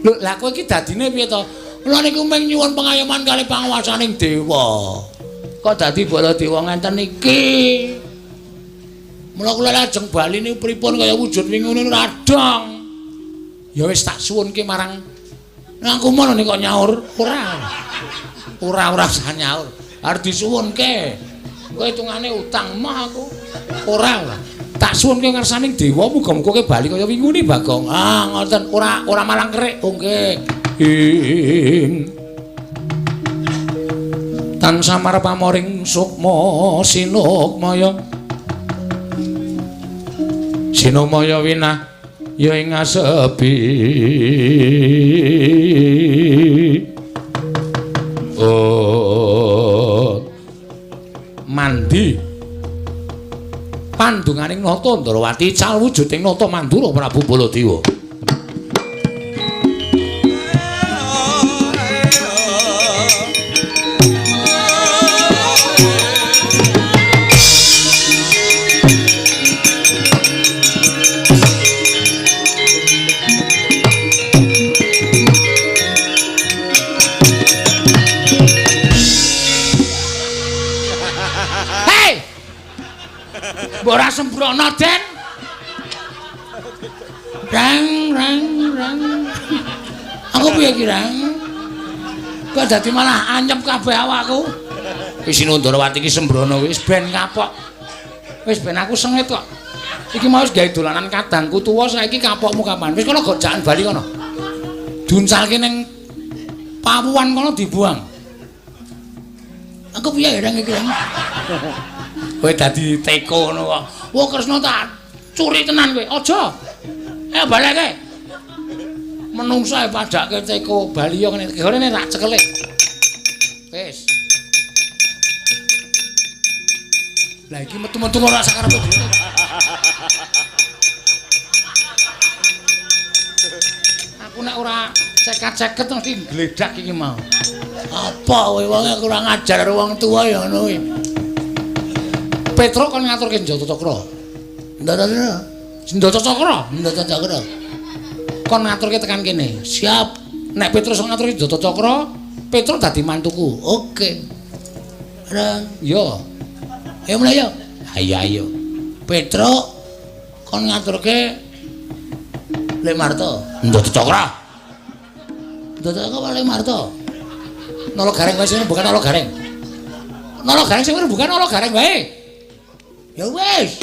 Lho, lah kowe iki dadine piye to? Kula niku mung nyuwun pengayoman kali panguwasaning dewa. Kok dadi Baladewa ngenten iki? Mula kula lajeng bali niku pripun kaya wujud wingi radang. Ya wis tak suwunke marang nang kumono nek kok nyaur ora. Ora usah nyaur. Arep disuwunke. Kowe hitungane utang mah aku. Ora. Tak suwunke ngarsaning dewa muga-muga kowe bali kaya wingi Bagong. Ah ngoten ora malang kerik. Nggih. Tansah marpamoring sukma sinukmaya sinumaya winah ya ing asepi mandi pandunganing nata Ndrawati cal wujuding nata Mandura Prabu Baladewa. Ora sembrono Den. Rang. Aku piye ki Rang? Kok dadi malah anyep kabeh awakku. Wis Ndrawati iki sembrono wis ben kapok. Wis ben aku sengit kok. Iki mau wis gawe dolanan kadangku tuwa saiki kapokmu kapan? Wis kono gojakan bali kono. Duncalke ning pawuan kono dibuang. Aku piye Rang iki Rang? Kowe dadi teko ngono kok. Wah Kresna tak curi tenan kowe. Aja. Ayo baleke. Menungso ae padake teko bali yo ngene. Gorene tak cekele. Wis. Lah iki metu-metu ora sakarepe dhewe. Aku nek ora cekat-ceket mesti gledak iki mau. Apa kowe wong kurang ajar karo wong tuwa ya ngono kuwi. Petro kon ngaturke Njata Cakra. Ndata Cakra. Kon ngaturke tekan kene. Siap. Nek Petro iso ngaturke Njata Cakra, Petro dadi mantuku. Oke. Rang, yo. Ayo mulai yo. Ayo. Petro kon ngaturke Lek Marta. Ndata Cakra. Ndata Cakra Lek Marta. Nala Gareng wae sing bukan Nala Gareng. Nala Gareng sing bukan Nala Gareng wae. Ya wis.